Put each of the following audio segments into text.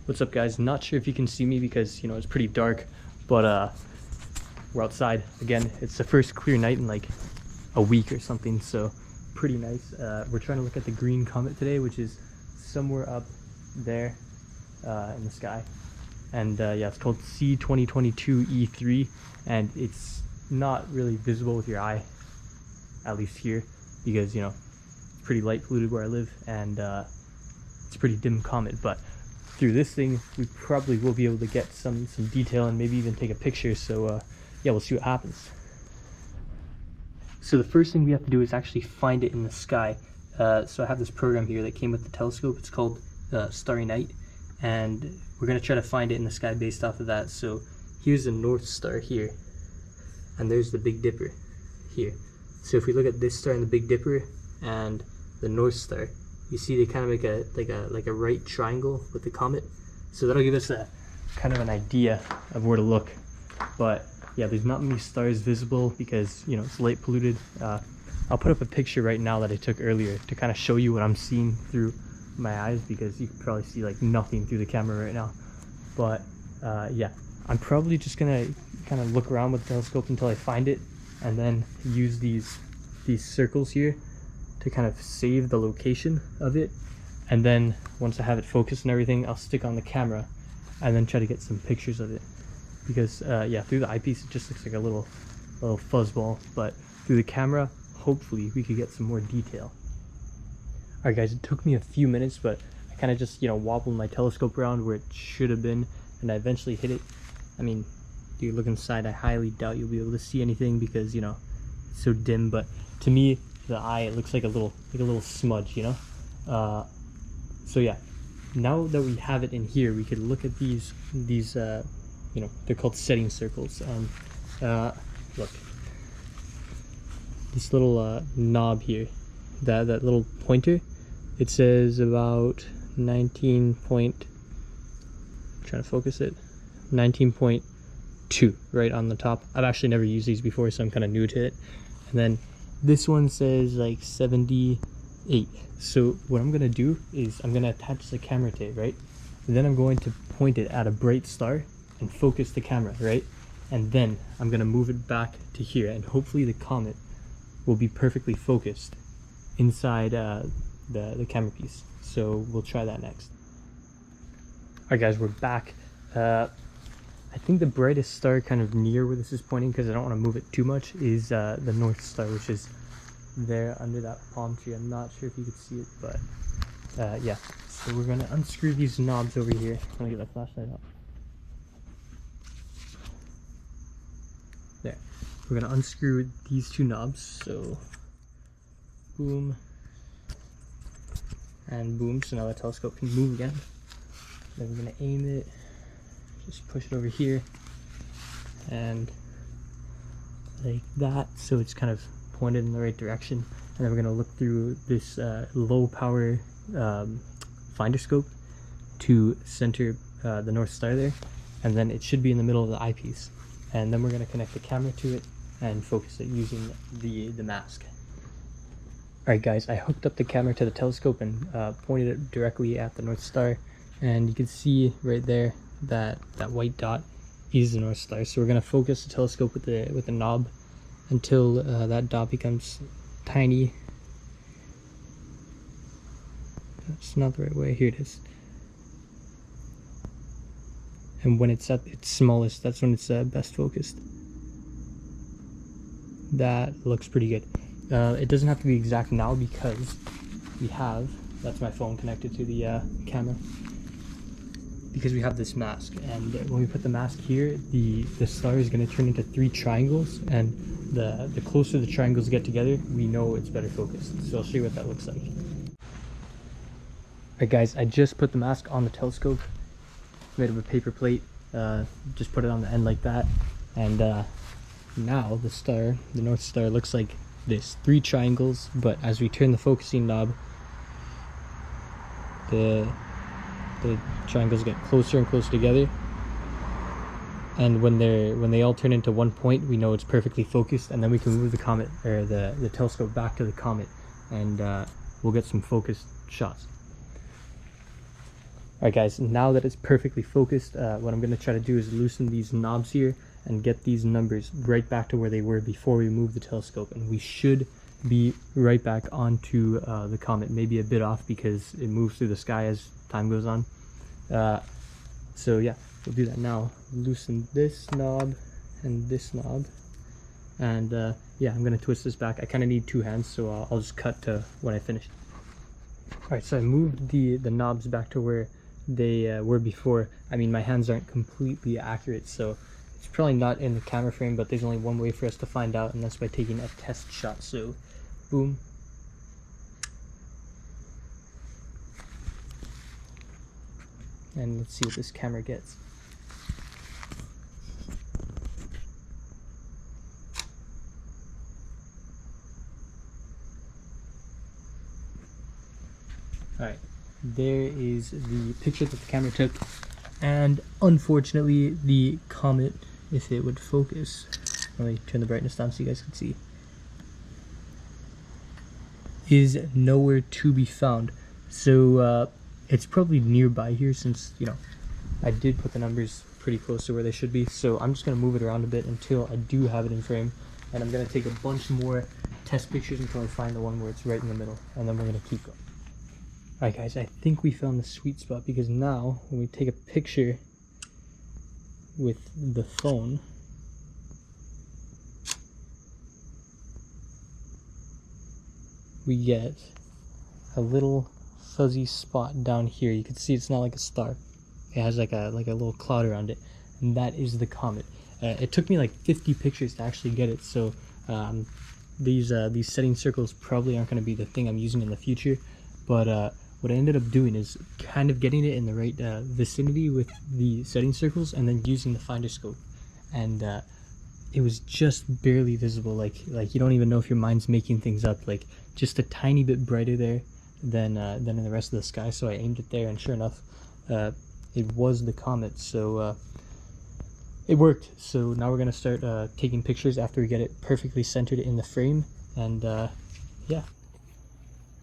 What's up, guys? Not sure if you can see me because, you know, it's pretty dark, but we're outside again. It's the first clear night in like a week or something, so pretty nice. We're trying to look at the Green Comet today, which is somewhere up there in the sky. And yeah, it's called C2022E3, and it's not really visible with your eye, at least here, because, you know, it's pretty light polluted where I live, and it's a pretty dim comet. But through this thing, we probably will be able to get some detail and maybe even take a picture. So yeah, we'll see what happens. So the first thing we have to do is actually find it in the sky. So I have this program here that came with the telescope. It's called Starry Night, and we're gonna try to find it in the sky based off of that. So here's the North Star here, and there's the Big Dipper here. So if we look at this star and the Big Dipper and the North Star, you see they kind of make like a right triangle with the comet. So that'll give us a kind of an idea of where to look. But yeah, there's not many stars visible because, you know, it's light polluted. I'll put up a picture right now that I took earlier to kind of show you what I'm seeing through my eyes, because you can probably see like nothing through the camera right now. But yeah, I'm probably just gonna kind of look around with the telescope until I find it, and then use these circles here to kind of save the location of it. And then once I have it focused and everything, I'll stick on the camera and then try to get some pictures of it. Because yeah, through the eyepiece it just looks like a little fuzzball, but through the camera, hopefully we could get some more detail. Alright guys, it took me a few minutes, but I kind of just, you know, wobbled my telescope around where it should have been, and I eventually hit it. I mean, if you look inside, I highly doubt you'll be able to see anything because, you know, it's so dim, but to me, the eye, it looks like a little smudge, you know. So yeah, now that we have it in here, we could look at these you know, they're called setting circles. And look, this little knob here, that little pointer, it says about 19 point, trying to focus it, 19.2 right on the top. I've actually never used these before, so I'm kind of new to it. And then this one says like 78. So what I'm gonna do is I'm gonna attach the camera to it, right? And then I'm going to point it at a bright star and focus the camera, right? And then I'm gonna move it back to here, and hopefully the comet will be perfectly focused inside the camera piece. So we'll try that next. Alright guys, we're back. I think the brightest star kind of near where this is pointing, because I don't want to move it too much, is the North Star, which is there under that palm tree. I'm not sure if you can see it, but yeah. So we're gonna unscrew these knobs over here. I'm gonna get my flashlight out. There. We're gonna unscrew these two knobs. So boom and boom. So now the telescope can move again. Then we're gonna aim it. Just push it over here and like that, so it's kind of pointed in the right direction. And then we're going to look through this low power finder scope to center the North Star there, and then it should be in the middle of the eyepiece. And then we're going to connect the camera to it and focus it using the mask. Alright guys, I hooked up the camera to the telescope and pointed it directly at the North Star, and you can see right there that white dot is the North Star. So we're going to focus the telescope with the knob until that dot becomes tiny. That's not the right way. Here it is. And when it's at its smallest, that's when it's best focused. That looks pretty good. It doesn't have to be exact now because we have, that's my phone connected to the camera, because we have this mask, and when we put the mask here, the star is going to turn into 3 triangles, and the closer the triangles get together, we know it's better focused. So I'll show you what that looks like. Alright guys, I just put the mask on the telescope, made of a paper plate, just put it on the end like that, and now the star, the North Star, looks like this, 3 triangles, but as we turn the focusing knob, the triangles get closer and closer together, and when they all turn into one point, we know it's perfectly focused, and then we can move the comet, or the telescope, back to the comet, and we'll get some focused shots. Alright guys, now that it's perfectly focused, what I'm going to try to do is loosen these knobs here and get these numbers right back to where they were before we moved the telescope, and we should be right back onto the comet, maybe a bit off because it moves through the sky as time goes on. So yeah, we'll do that now. Loosen this knob and this knob, and yeah, I'm gonna twist this back. I kind of need two hands, so I'll just cut to when I finish. Alright, so I moved the knobs back to where they were before. I mean, my hands aren't completely accurate, so it's probably not in the camera frame, but there's only one way for us to find out, and that's by taking a test shot. So boom. And let's see what this camera gets. Alright, there is the picture that the camera took, and unfortunately the comet, if it would focus, let me turn the brightness down so you guys can see, is nowhere to be found. So it's probably nearby here, since, you know, I did put the numbers pretty close to where they should be. So I'm just going to move it around a bit until I do have it in frame, and I'm going to take a bunch more test pictures until I find the one where it's right in the middle, and then we're going to keep going. Alright guys, I think we found the sweet spot, because now when we take a picture with the phone, we get a little fuzzy spot down here. You can see it's not like a star. It has like a little cloud around it, and that is the comet. It took me like 50 pictures to actually get it, so these setting circles probably aren't going to be the thing I'm using in the future, but what I ended up doing is kind of getting it in the right vicinity with the setting circles, and then using the finder scope, and it was just barely visible. Like you don't even know if your mind's making things up. Like just a tiny bit brighter there than in the rest of the sky. So I aimed it there, and sure enough, it was the comet. So it worked. So now we're gonna start taking pictures after we get it perfectly centered in the frame, and yeah.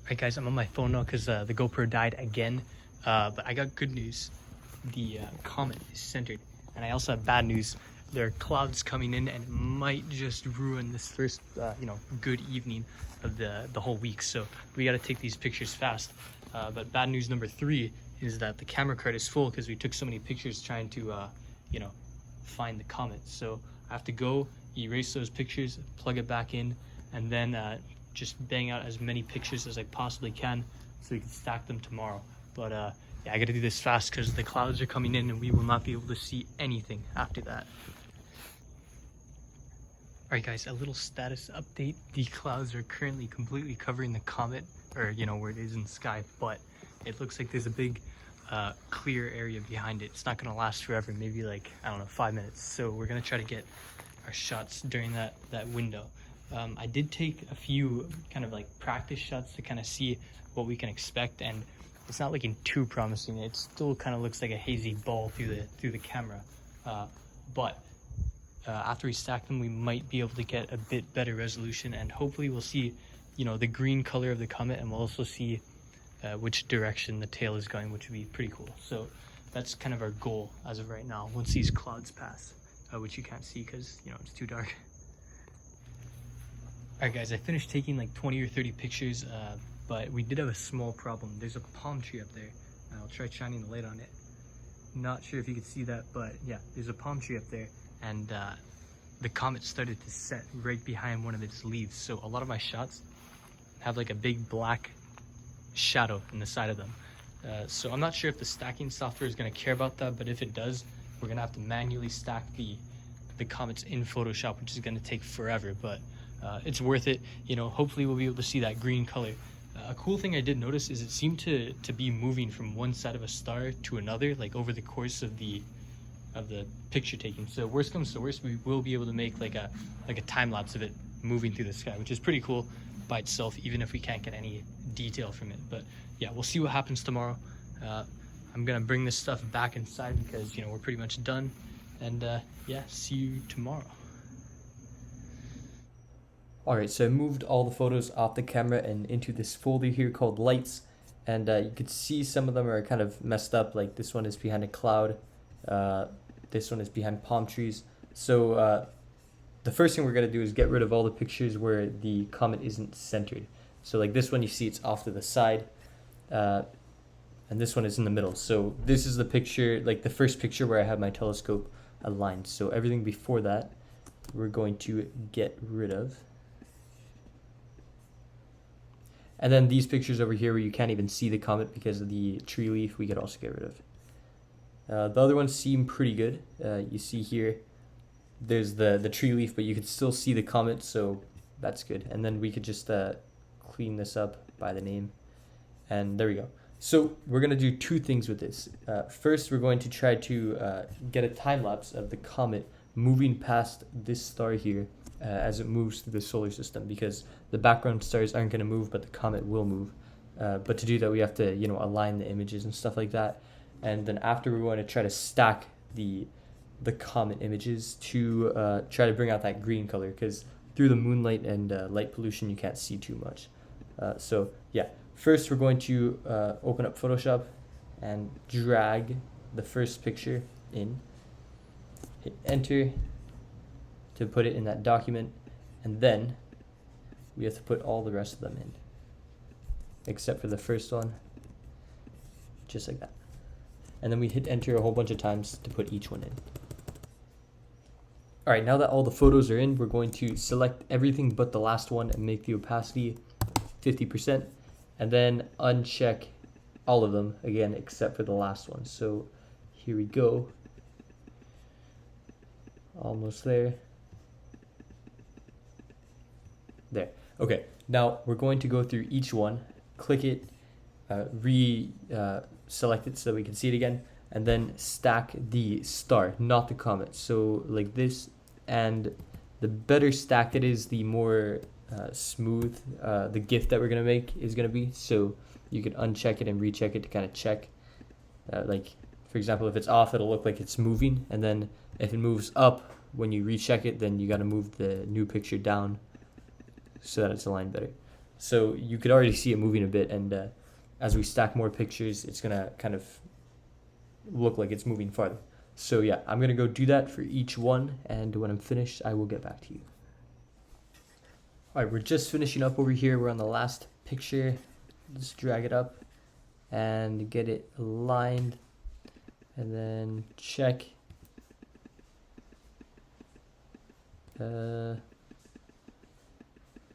Alright guys, I'm on my phone now because the GoPro died again, but I got good news. The comet is centered, and I also have bad news. There are clouds coming in, and it might just ruin this first, you know, good evening of the whole week. So we got to take these pictures fast. But bad news number 3 is that the camera card is full because we took so many pictures trying to, you know, find the comet. So I have to go erase those pictures, plug it back in, and then just bang out as many pictures as I possibly can so we can stack them tomorrow. But yeah, I gotta do this fast because the clouds are coming in and we will not be able to see anything after that. Alright guys, a little status update. The clouds are currently completely covering the comet, or you know, where it is in the sky, but it looks like there's a big clear area behind it. It's not gonna last forever, maybe like, I don't know, 5 minutes. So we're gonna try to get our shots during that window. I did take a few kind of like practice shots to kind of see what we can expect, and it's not looking too promising. It still kind of looks like a hazy ball through the camera, but after we stack them, we might be able to get a bit better resolution, and hopefully we'll see, you know, the green color of the comet, and we'll also see which direction the tail is going, which would be pretty cool. So that's kind of our goal as of right now, once these clouds pass, which you can't see because, you know, it's too dark. Alright guys, I finished taking like 20 or 30 pictures, but we did have a small problem. There's a palm tree up there. I'll try shining the light on it. Not sure if you can see that, but yeah, there's a palm tree up there, and the comet started to set right behind one of its leaves. So a lot of my shots have like a big black shadow in the side of them. So I'm not sure if the stacking software is going to care about that, but if it does, we're going to have to manually stack the comets in Photoshop, which is going to take forever, but it's worth it. You know, hopefully we'll be able to see that green color. A cool thing I did notice is it seemed to be moving from one side of a star to another, like over the course of the picture taking. So worst comes to worst, we will be able to make like a time lapse of it moving through the sky, which is pretty cool by itself, even if we can't get any detail from it. But yeah, we'll see what happens tomorrow. I'm gonna bring this stuff back inside because, you know, we're pretty much done, and yeah, see you tomorrow. Alright, so I moved all the photos off the camera and into this folder here called lights, and you could see some of them are kind of messed up. Like this one is behind a cloud, this one is behind palm trees. So the first thing we're going to do is get rid of all the pictures where the comet isn't centered. So like this one, you see it's off to the side, and this one is in the middle. So this is the picture, like the first picture where I have my telescope aligned. So everything before that, we're going to get rid of. And then these pictures over here where you can't even see the comet because of the tree leaf, we could also get rid of. The other ones seem pretty good. You see here, there's the tree leaf, but you can still see the comet, so that's good. And then we could just clean this up by the name. And there we go. So we're going to do two things with this. First, we're going to try to get a time lapse of the comet moving past this star here as it moves through the solar system, because the background stars aren't going to move, but the comet will move. But to do that, we have to, align the images and stuff like that. And then after, we're going to try to stack the comet images to try to bring out that green color, because through the moonlight and light pollution, you can't see too much. So yeah, first we're going to open up Photoshop and drag the first picture in, hit enter to put it in that document, and then we have to put all the rest of them in, except for the first one, just like that. And then we hit enter a whole bunch of times to put each one in. All right, now that all the photos are in, we're going to select everything but the last one and make the opacity 50%, and then uncheck all of them again except for the last one. So here we go. Almost there. There. Okay, now we're going to go through each one, click it, select it so that we can see it again, and then stack the star, not the comet. So like this, and the better stacked it is, the more smooth the GIF that we're gonna make is gonna be. So you can uncheck it and recheck it to kind of check. Like for example, if it's off, it'll look like it's moving, and then if it moves up when you recheck it, then you got to move the new picture down so that it's aligned better. So you could already see it moving a bit, and as we stack more pictures, it's gonna kind of look like it's moving farther. So yeah, I'm gonna go do that for each one, and when I'm finished, I will get back to you. All right, we're just finishing up over here. We're on the last picture. Just drag it up and get it aligned, and then check. That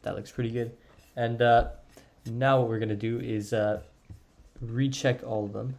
looks pretty good. And now what we're gonna do is recheck all of them.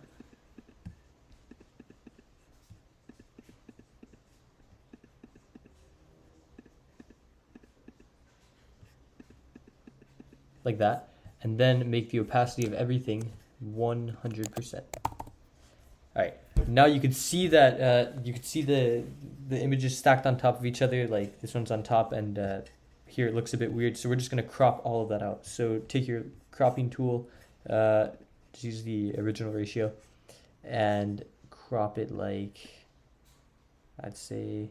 Like that, and then make the opacity of everything 100%. All right, now you can see that you can see the images stacked on top of each other. Like this one's on top, and here it looks a bit weird. So we're just gonna crop all of that out. So take your cropping tool, just use the original ratio, and crop it like, I'd say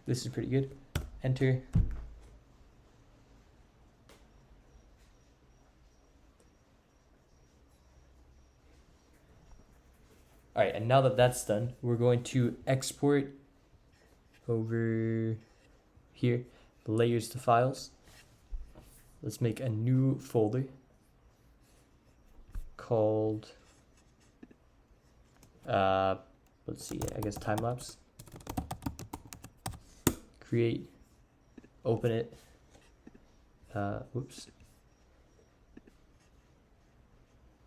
this is pretty good. Enter. All right, and now that that's done, we're going to export over here, layers to files. Let's make a new folder called, let's see, I guess time-lapse. Create, open it, whoops.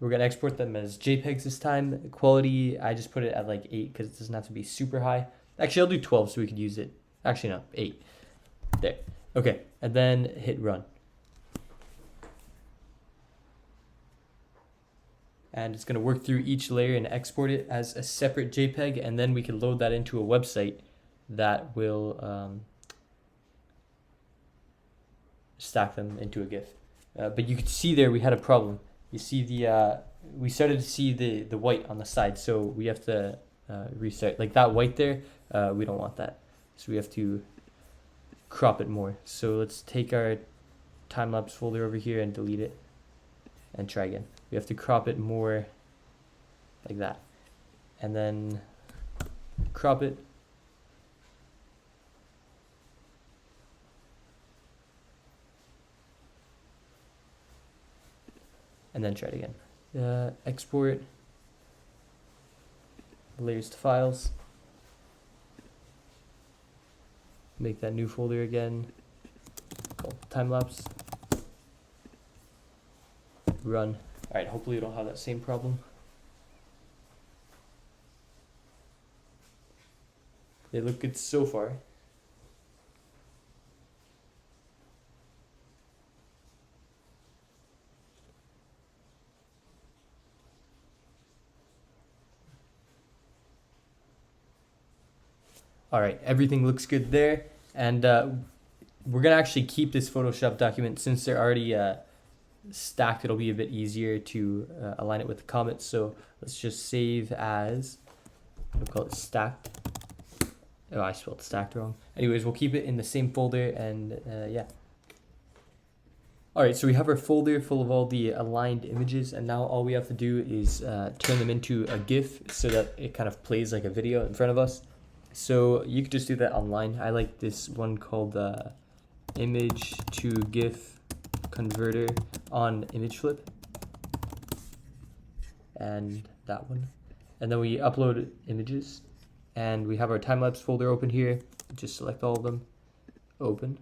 We're gonna export them as JPEGs this time. Quality, I just put it at like 8 because it doesn't have to be super high. Actually, I'll do 12 so we could use it. Actually, no, 8. There. Okay, and then hit run. And it's gonna work through each layer and export it as a separate JPEG, and then we can load that into a website that will stack them into a GIF. But you can see there we had a problem. You see we started to see the white on the side, so we have to restart. Like that white there, we don't want that. So we have to crop it more. So let's take our time-lapse folder over here and delete it. and try again. We have to crop it more like that. And then crop it. And then try it again. Export layers to files. Make that new folder again, called time-lapse. Run. All right, hopefully you don't have that same problem. They look good so far. All right, everything looks good there. And we're gonna actually keep this Photoshop document since they're already stacked. It'll be a bit easier to align it with the comet. So let's just save as, we'll call it stacked. Oh, I spelled stacked wrong. Anyways, we'll keep it in the same folder and yeah. All right, so we have our folder full of all the aligned images, and now all we have to do is turn them into a GIF so that it kind of plays like a video in front of us. So you could just do that online. I like this one called image to GIF converter on image flip, and that one. And then we upload images, and we have our time-lapse folder open here. Just select all of them, open.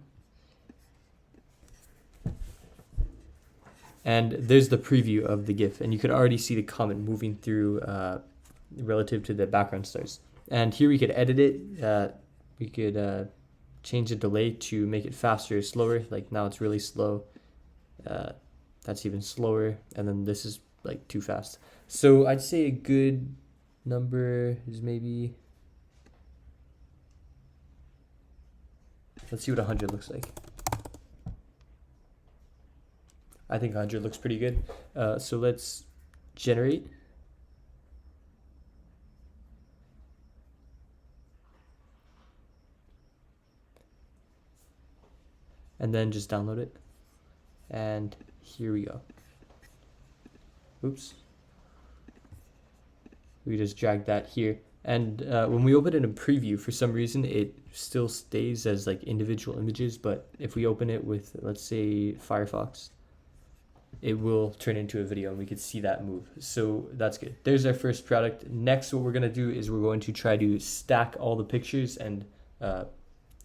And there's the preview of the GIF, and you could already see the comet moving through relative to the background stars. And here we could edit it. We could change the delay to make it faster or slower. Like now it's really slow. That's even slower. And then this is like too fast. So I'd say a good number is maybe, let's see what 100 looks like. I think 100 looks pretty good. So let's generate. And then just download it. And here we go. Oops. We just drag that here. And when we open it in preview, for some reason, it still stays as like individual images. But if we open it with, let's say, Firefox, it will turn into a video and we could see that move. So that's good. There's our first product. Next, what we're going to do is we're going to try to stack all the pictures and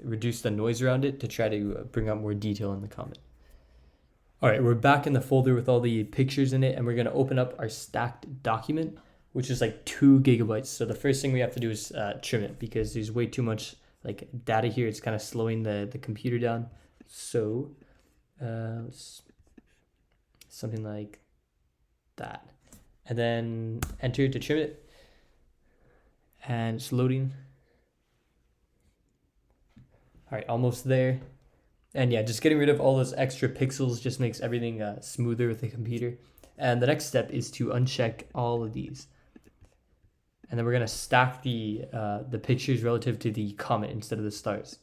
reduce the noise around it to try to bring out more detail in the comet. All right, we're back in the folder with all the pictures in it, and we're going to open up our stacked document, which is like 2 gigabytes. So the first thing we have to do is trim it because there's way too much like data here. It's kind of slowing the computer down. So something like that, and then enter to trim it, and it's loading. All right, almost there. And yeah, just getting rid of all those extra pixels just makes everything smoother with the computer. And the next step is to uncheck all of these. And then we're gonna stack the pictures relative to the comet instead of the stars.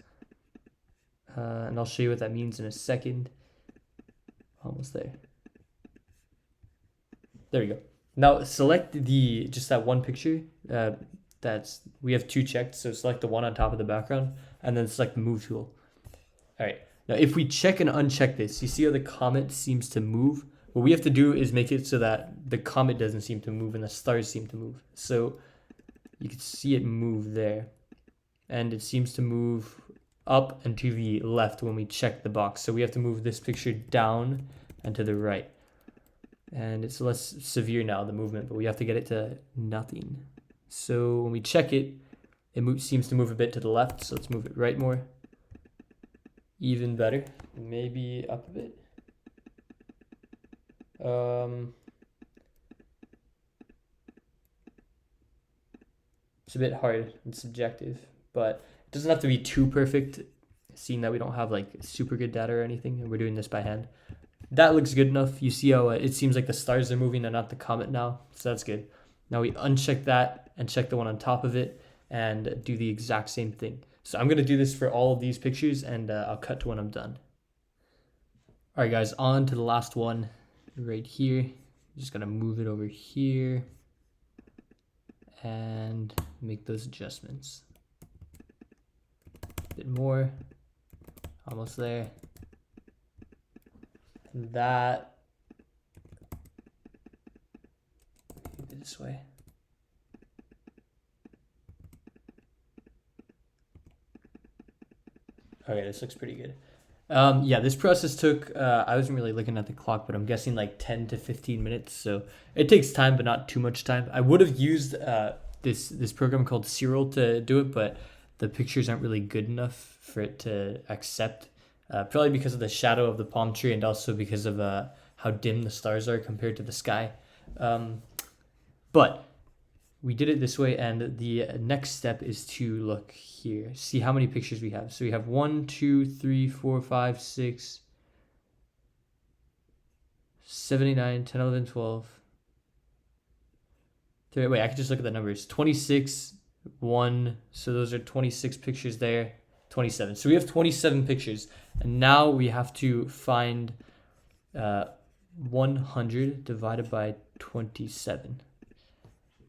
And I'll show you what that means in a second. Almost there. There we go. Now select just that one picture. We have 2 checked, so select the one on top of the background, and then select the move tool. All right. Now, if we check and uncheck this, you see how the comet seems to move? What we have to do is make it so that the comet doesn't seem to move and the stars seem to move. So you can see it move there, and it seems to move up and to the left when we check the box. So we have to move this picture down and to the right. And it's less severe now, the movement, but we have to get it to nothing. So when we check it, it seems to move a bit to the left. So let's move it right more. Even better. Maybe up a bit. It's a bit hard and subjective, but it doesn't have to be too perfect, seeing that we don't have like super good data or anything, and we're doing this by hand. That looks good enough. You see how it seems like the stars are moving and not the comet now, so that's good. Now we uncheck that and check the one on top of it and do the exact same thing. So I'm going to do this for all of these pictures, and I'll cut to when I'm done. All right, guys, on to the last one right here. Just gonna move it over here and make those adjustments. A bit more, almost there. And that, this way. Okay, this looks pretty good. Yeah, this process took, I wasn't really looking at the clock, but I'm guessing like 10 to 15 minutes. So it takes time, but not too much time. I would have used this program called Serial to do it, but the pictures aren't really good enough for it to accept. Probably because of the shadow of the palm tree and also because of how dim the stars are compared to the sky. But we did it this way, and the next step is to look here, see how many pictures we have. So we have 1, 2, 3, 4, 5, 6, 79, 10, 11, 12. Wait, I can just look at the numbers. 26, 1, so those are 26 pictures there, 27. So we have 27 pictures, and now we have to find 100 divided by 27.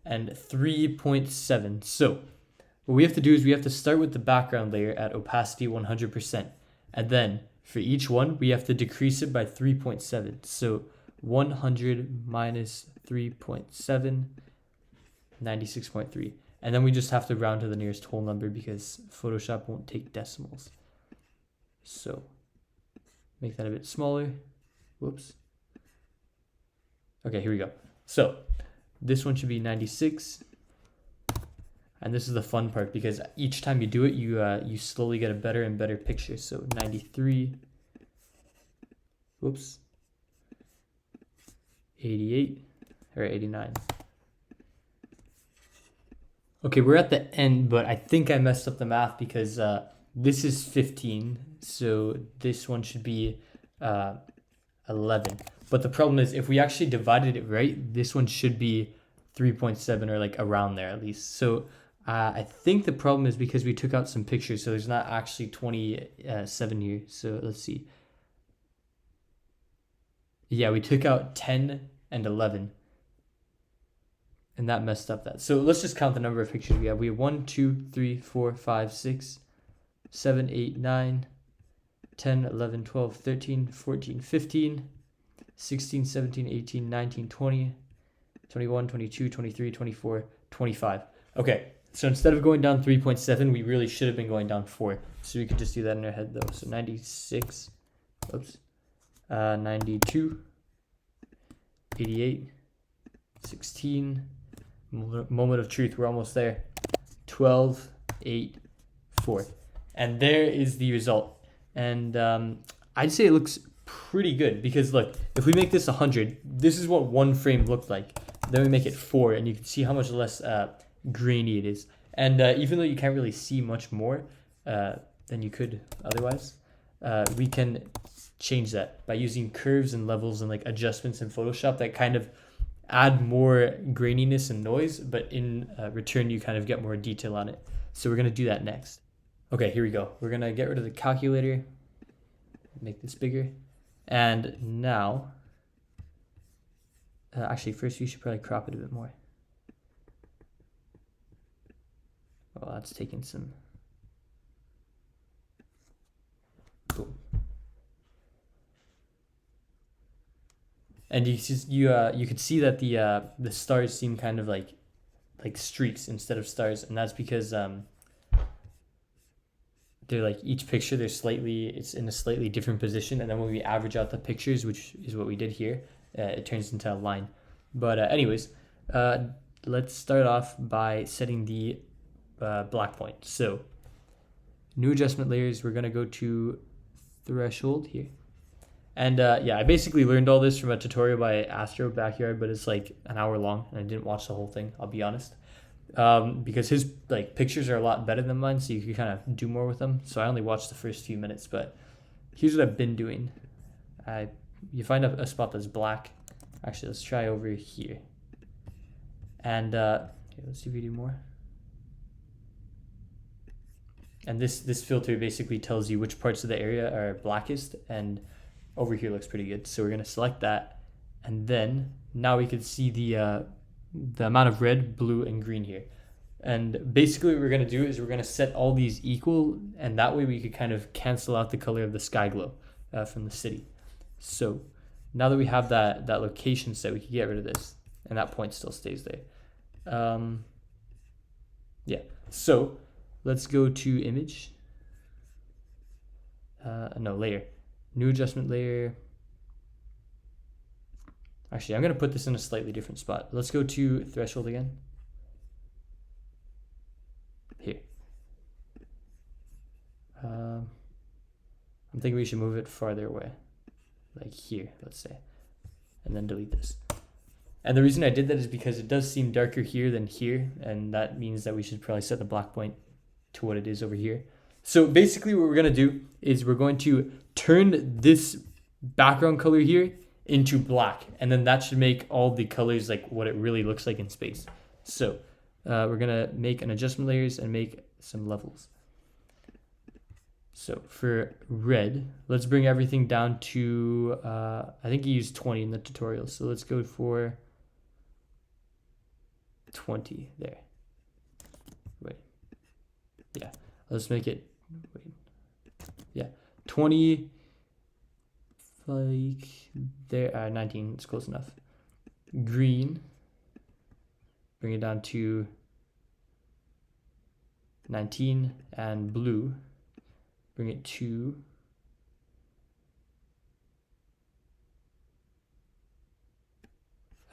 And 3.7. So what we have to do is we have to start with the background layer at opacity 100%. And then for each one, we have to decrease it by 3.7. So 100 minus 3.7, 96.3. And then we just have to round to the nearest whole number because Photoshop won't take decimals. So make that a bit smaller. Whoops. Okay, here we go. So this one should be 96, and this is the fun part because each time you do it, you slowly get a better and better picture. So 93, whoops, 88 or 89. Okay, we're at the end, but I think I messed up the math because this is 15, so this one should be 11. But the problem is if we actually divided it right, this one should be 3.7 or like around there at least. So I think the problem is because we took out some pictures, so there's not actually 27 here. So let's see. Yeah, we took out 10 and 11. And that messed up that. So let's just count the number of pictures we have. We have 1, 2, 3, 4, 5, 6, 7, 8, 9, 10, 11, 12, 13, 14, 15, 16, 17, 18, 19, 20, 21, 22, 23, 24, 25. Okay, so instead of going down 3.7, we really should have been going down 4. So we could just do that in our head though. So 96, oops, 92, 88, 16, moment of truth, we're almost there, 12, 8, 4. And there is the result. And I'd say it looks pretty good because look, if we make this 100, this is what one frame looked like. Then we make it 4, and you can see how much less grainy it is. And even though you can't really see much more than you could otherwise, we can change that by using curves and levels and like adjustments in Photoshop that kind of add more graininess and noise, but in return you kind of get more detail on it. So we're going to do that next. Okay, here we go. We're going to get rid of the calculator, make this bigger. And now, actually first we should probably crop it a bit more. Oh, that's taking some. Cool. And you could see that the stars seem kind of like streaks instead of stars, and that's because they're like each picture it's in a slightly different position, and then when we average out the pictures, which is what we did here, it turns into a line. But anyways, let's start off by setting the black point. So new adjustment layers, we're gonna go to threshold here. And yeah, I basically learned all this from a tutorial by Astro Backyard, but it's like an hour long, and I didn't watch the whole thing, I'll be honest. Because his like pictures are a lot better than mine, so you can kind of do more with them. So I only watched the first few minutes, but here's what I've been doing. You find a spot that's black. Actually, let's try over here. And okay, let's see if we do more. And this filter basically tells you which parts of the area are blackest, and over here looks pretty good. So we're gonna select that, and then now we can see the amount of red, blue, and green here. And basically what we're going to do is we're going to set all these equal, and that way we could kind of cancel out the color of the sky glow from the city. So now that we have that location set, we can get rid of this, and that point still stays there. Yeah, so let's go to image. No, layer. New adjustment layer. Actually, I'm going to put this in a slightly different spot. Let's go to threshold again. Here. I'm thinking we should move it farther away. Like here, let's say. And then delete this. And the reason I did that is because it does seem darker here than here. And that means that we should probably set the black point to what it is over here. So basically what we're going to do is we're going to turn this background color here into black, and then that should make all the colors like what it really looks like in space. So we're gonna make an adjustment layers and make some levels. So for red, let's bring everything down to I think you used 20 in the tutorial, so let's go for 20 there. Wait, yeah, let's make it, wait, yeah, 20 like there. 19, it's close enough. Green, bring it down to 19, and blue, bring it to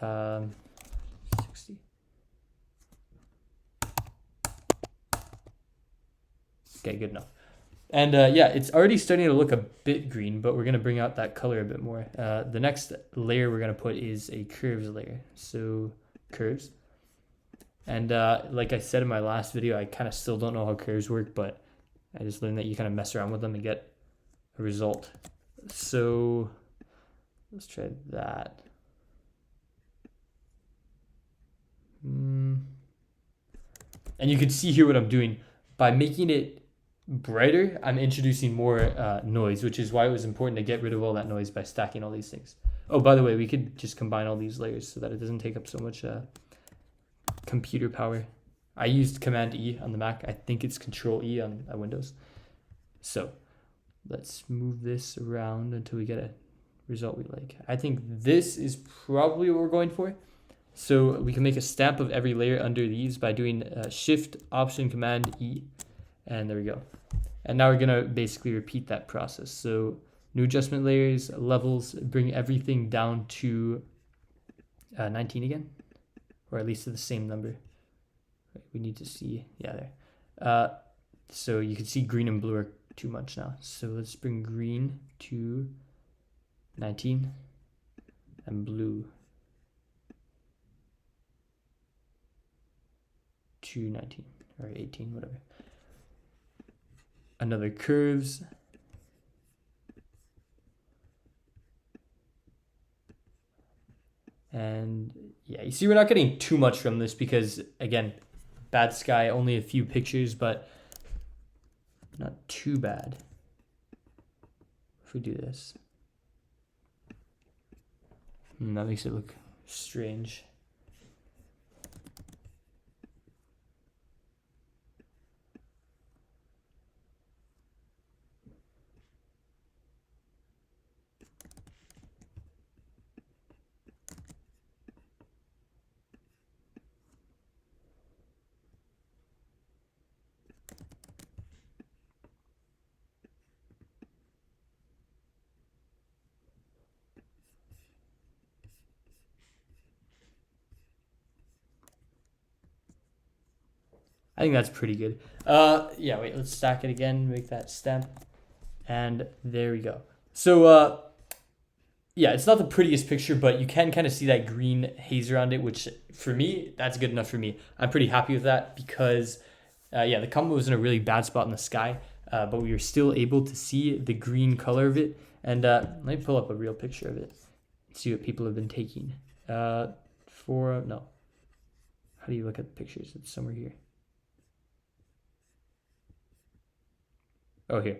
60. Okay, good enough. And yeah, it's already starting to look a bit green, but we're going to bring out that color a bit more. The next layer we're going to put is a curves layer. So curves. And like I said in my last video, I kind of still don't know how curves work, but I just learned that you kind of mess around with them and get a result. So let's try that. And you can see here what I'm doing. By making it brighter, I'm introducing more noise, which is why it was important to get rid of all that noise by stacking all these things. Oh, by the way, we could just combine all these layers so that it doesn't take up so much computer power. I used Command E on the Mac. I think it's Control E on Windows. So let's move this around until we get a result we like. I think this is probably what we're going for. So we can make a stamp of every layer under these by doing Shift, Option, Command E. And there we go. And now we're going to basically repeat that process. So new adjustment layers, levels, bring everything down to 19 again, or at least to the same number. We need to see, yeah, there. So you can see green and blue are too much now. So let's bring green to 19 and blue to 19 or 18, whatever. Another curves. And yeah, you see we're not getting too much from this because, again, bad sky, only a few pictures, but not too bad if we do this. That makes it look strange. I think that's pretty good. Yeah, wait, let's stack it again, make that stamp. And there we go. So, yeah, it's not the prettiest picture, but you can kind of see that green haze around it, which for me, that's good enough for me. I'm pretty happy with that because, yeah, the comet was in a really bad spot in the sky, but we were still able to see the green color of it. And let me pull up a real picture of it, see what people have been taking. No. How do you look at the pictures? It's somewhere here. Oh, here.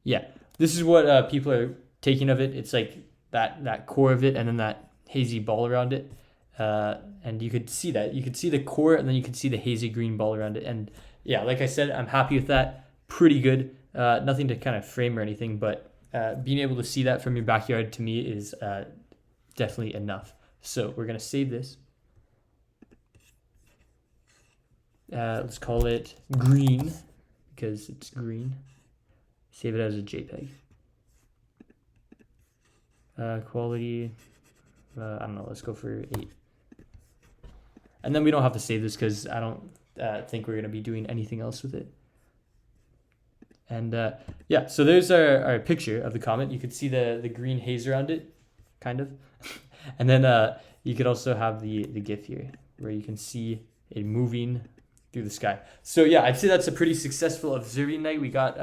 yeah, this is what people are taking of it. It's like that core of it and then that hazy ball around it. And you could see that. You could see the core and then you could see the hazy green ball around it. And yeah, like I said, I'm happy with that. Pretty good. Nothing to kind of frame or anything, but being able to see that from your backyard to me is definitely enough. So we're going to save this. Let's call it green because it's green. Save it as a JPEG. Quality, I don't know, let's go for 8. And then we don't have to save this because I don't think we're going to be doing anything else with it. And yeah, so there's our picture of the comet. You could see the green haze around it, kind of. And then you could also have the GIF here where you can see it moving through the sky. So yeah, I'd say that's a pretty successful observing night. We got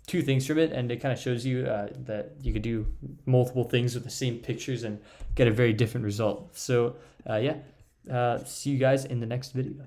2 things from it, and it kind of shows you that you could do multiple things with the same pictures and get a very different result. So yeah, see you guys in the next video.